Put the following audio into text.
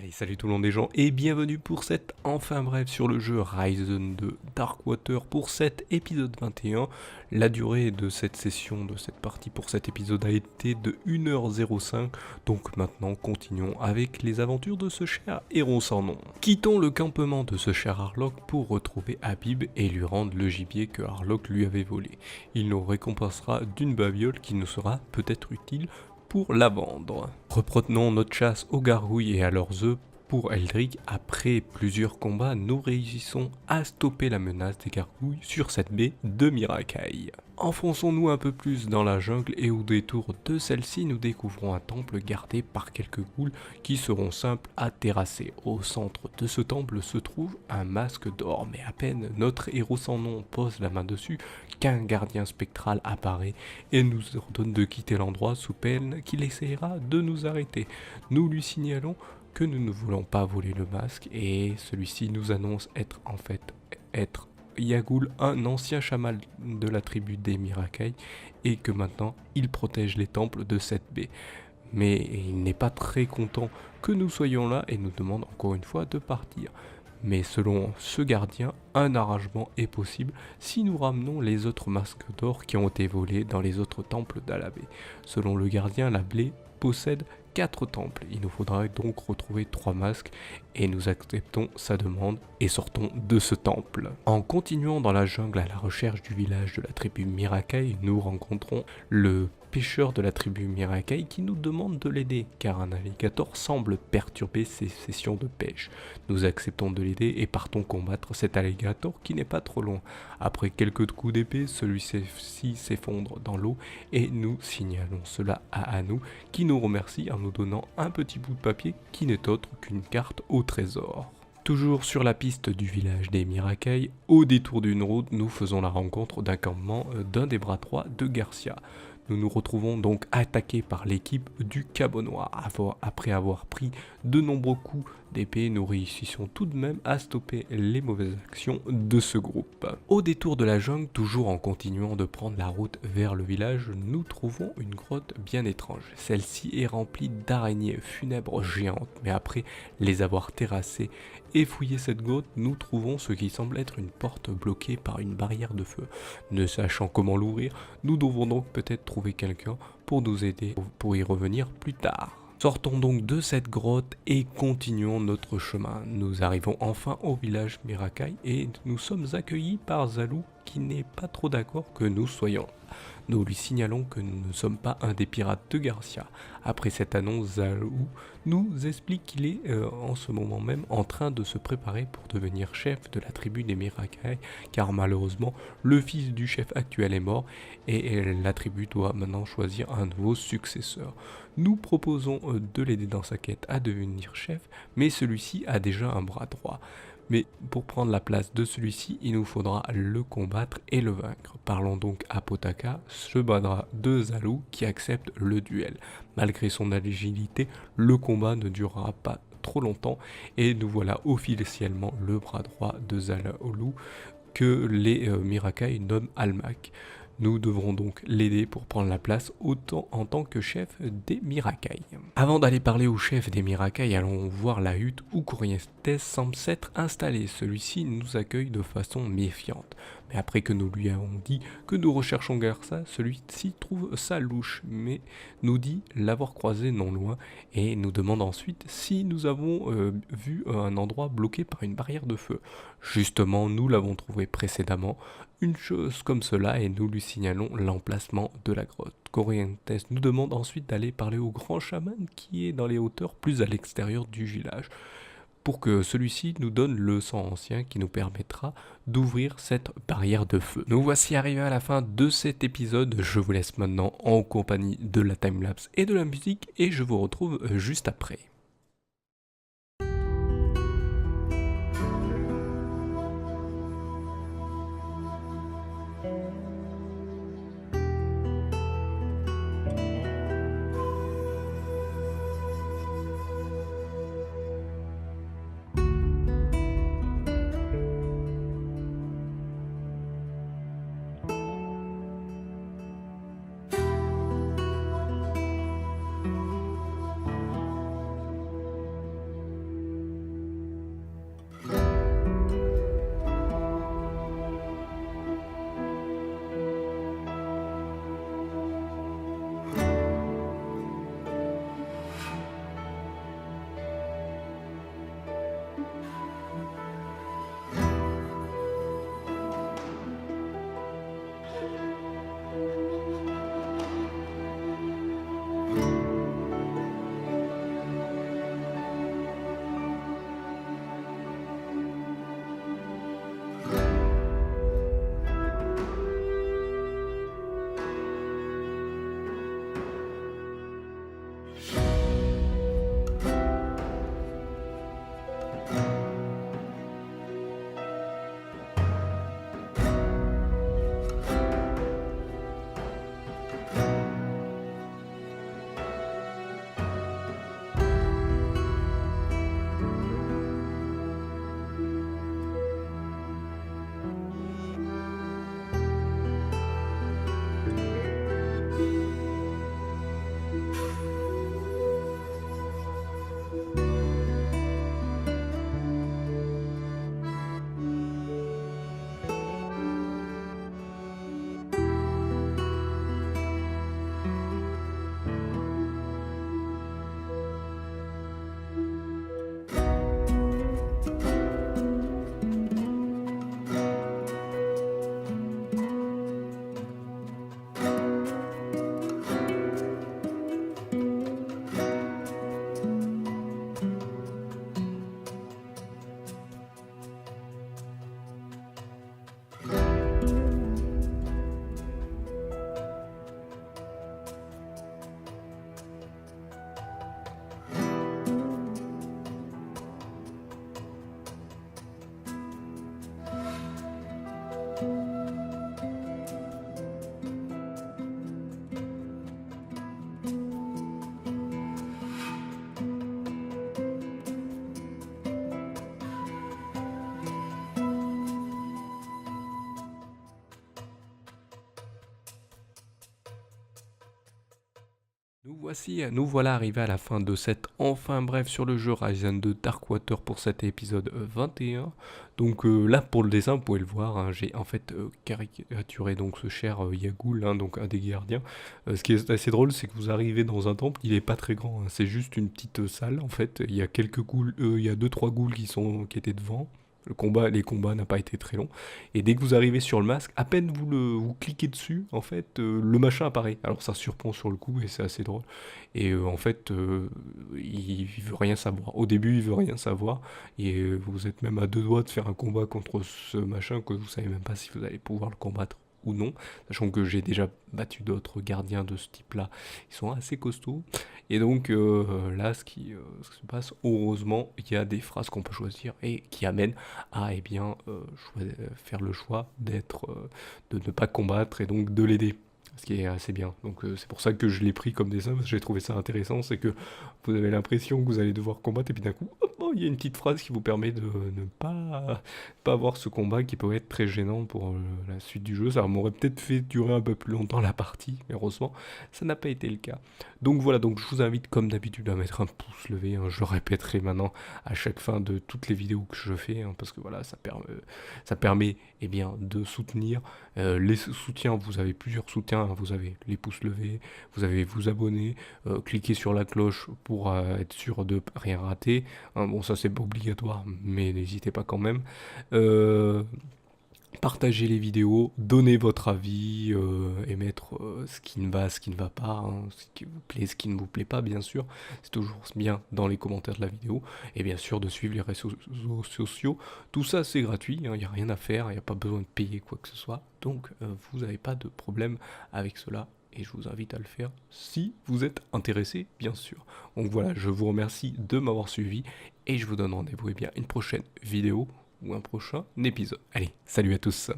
Allez, salut tout le monde les gens et bienvenue pour cette enfin bref sur le jeu Ryzen 2 Darkwater pour cet épisode 21. La durée de cette session, de cette partie pour cet épisode a été de 1h05. Donc maintenant continuons avec les aventures de ce cher héros sans nom. Quittons le campement de ce cher Harlock pour retrouver Habib et lui rendre le gibier que Harlock lui avait volé. Il nous récompensera d'une babiole qui nous sera peut-être utile pour la vendre. Reprenons notre chasse aux gargouilles et à leurs œufs pour Eldrick. Après plusieurs combats, nous réussissons à stopper la menace des gargouilles sur cette baie de Mirakai. Enfonçons-nous un peu plus dans la jungle et au détour de celle-ci, nous découvrons un temple gardé par quelques ghouls qui seront simples à terrasser. Au centre de ce temple se trouve un masque d'or, mais à peine notre héros sans nom pose la main dessus qu'un gardien spectral apparaît et nous ordonne de quitter l'endroit sous peine qu'il essaiera de nous arrêter. Nous lui signalons que nous ne voulons pas voler le masque et celui-ci nous annonce être Yagoul, un ancien chamal de la tribu des Mirakai, et que maintenant il protège les temples de cette baie. Mais il n'est pas très content que nous soyons là et nous demande encore une fois de partir. Mais selon ce gardien, un arrangement est possible si nous ramenons les autres masques d'or qui ont été volés dans les autres temples d'Alabé. Selon le gardien, la baie possède 4 temples. Il nous faudra donc retrouver 3 masques et nous acceptons sa demande et sortons de ce temple. En continuant dans la jungle à la recherche du village de la tribu Mirakai, nous rencontrons le pêcheur de la tribu Mirakai qui nous demande de l'aider car un alligator semble perturber ses sessions de pêche. Nous acceptons de l'aider et partons combattre cet alligator qui n'est pas trop loin. Après quelques coups d'épée, celui-ci s'effondre dans l'eau et nous signalons cela à Anou qui nous remercie en nous donnant un petit bout de papier qui n'est autre qu'une carte au trésor. Toujours sur la piste du village des Mirakai, au détour d'une route, nous faisons la rencontre d'un campement d'un des bras droits de Garcia. Nous nous retrouvons donc attaqués par l'équipe du Cabot Noir. Après avoir pris de nombreux coups d'épée, nous réussissons tout de même à stopper les mauvaises actions de ce groupe. Au détour de la jungle, toujours en continuant de prendre la route vers le village, nous trouvons une grotte bien étrange. Celle-ci est remplie d'araignées funèbres géantes, mais après les avoir terrassées et fouillé cette grotte, nous trouvons ce qui semble être une porte bloquée par une barrière de feu. Ne sachant comment l'ouvrir, nous devons donc peut-être trouver quelqu'un pour nous aider pour y revenir plus tard. Sortons donc de cette grotte et continuons notre chemin. Nous arrivons enfin au village Mirakai et nous sommes accueillis par Zalou qui n'est pas trop d'accord que nous soyons. Nous lui signalons que nous ne sommes pas un des pirates de Garcia. Après cette annonce, Zalou nous explique qu'il est en ce moment même en train de se préparer pour devenir chef de la tribu des Mirakai, car malheureusement le fils du chef actuel est mort et la tribu doit maintenant choisir un nouveau successeur. Nous proposons de l'aider dans sa quête à devenir chef, mais celui-ci a déjà un bras droit. Mais pour prendre la place de celui-ci, il nous faudra le combattre et le vaincre. Parlons donc à Potaka, ce bras de Zalou qui accepte le duel. Malgré son agilité, le combat ne durera pas trop longtemps et nous voilà officiellement le bras droit de Zalou que les Mirakai nomment Almak. Nous devrons donc l'aider pour prendre la place autant en tant que chef des Mirakai. Avant d'aller parler au chef des Mirakai, allons voir la hutte où Corrientes semble s'être installé. Celui-ci nous accueille de façon méfiante. Mais après que nous lui avons dit que nous recherchons Garça, celui-ci trouve ça louche, mais nous dit l'avoir croisé non loin et nous demande ensuite si nous avons vu un endroit bloqué par une barrière de feu. Justement, nous l'avons trouvé précédemment, une chose comme cela et nous lui signalons l'emplacement de la grotte. Corrientes nous demande ensuite d'aller parler au grand chaman qui est dans les hauteurs plus à l'extérieur du village, pour que celui-ci nous donne le sang ancien qui nous permettra d'ouvrir cette barrière de feu. Nous voici arrivés à la fin de cet épisode, je vous laisse maintenant en compagnie de la timelapse et de la musique et je vous retrouve juste après. Nous voilà arrivés à la fin de cette enfin bref sur le jeu Ryzen 2 Darkwater pour cet épisode 21. Donc là pour le dessin vous pouvez le voir, hein, j'ai en fait caricaturé donc ce cher Yagoul, hein, donc un des gardiens. Ce qui est assez drôle c'est que vous arrivez dans un temple, il est pas très grand, hein, c'est juste une petite salle en fait, il y a quelques ghouls, il y a 2-3 ghouls qui étaient devant. Les combats n'a pas été très long. Et dès que vous arrivez sur le masque, à peine vous cliquez dessus, en fait, le machin apparaît. Alors ça surprend sur le coup et c'est assez drôle. Et en fait, il veut rien savoir. Au début, il veut rien savoir. Et vous êtes même à deux doigts de faire un combat contre ce machin que vous savez même pas si vous allez pouvoir le combattre ou non, sachant que j'ai déjà battu d'autres gardiens de ce type-là, ils sont assez costauds. Et donc là, ce qui se passe, heureusement, il y a des phrases qu'on peut choisir et qui amènent à faire le choix de ne pas combattre et donc de l'aider. Ce qui est assez bien. Donc c'est pour ça que je l'ai pris comme dessin, parce que j'ai trouvé ça intéressant, c'est que vous avez l'impression que vous allez devoir combattre et puis d'un coup, hop, oh, il y a une petite phrase qui vous permet de ne pas avoir ce combat qui peut être très gênant pour la suite du jeu. Ça m'aurait peut-être fait durer un peu plus longtemps la partie, mais heureusement, ça n'a pas été le cas. Donc voilà, donc je vous invite comme d'habitude à mettre un pouce levé, hein, je le répéterai maintenant à chaque fin de toutes les vidéos que je fais, hein, parce que voilà, ça permet eh bien, de soutenir. Les soutiens, vous avez plusieurs soutiens, hein, vous avez les pouces levés, vous avez vous abonner, cliquez sur la cloche pour être sûr de rien rater. Hein, bon, ça c'est pas obligatoire, mais n'hésitez pas quand même. Euh, Partagez les vidéos, donnez votre avis, émettre ce qui ne va, ce qui ne va pas, hein, ce qui vous plaît, ce qui ne vous plaît pas, bien sûr. C'est toujours bien dans les commentaires de la vidéo. Et bien sûr, de suivre les réseaux sociaux. Tout ça, c'est gratuit, il n'y a rien à faire, il n'y a pas besoin de payer quoi que ce soit. Donc, vous n'avez pas de problème avec cela. Et je vous invite à le faire si vous êtes intéressé, bien sûr. Donc voilà, je vous remercie de m'avoir suivi. Et je vous donne rendez-vous, eh bien, une prochaine vidéo ou un prochain épisode. Allez, salut à tous!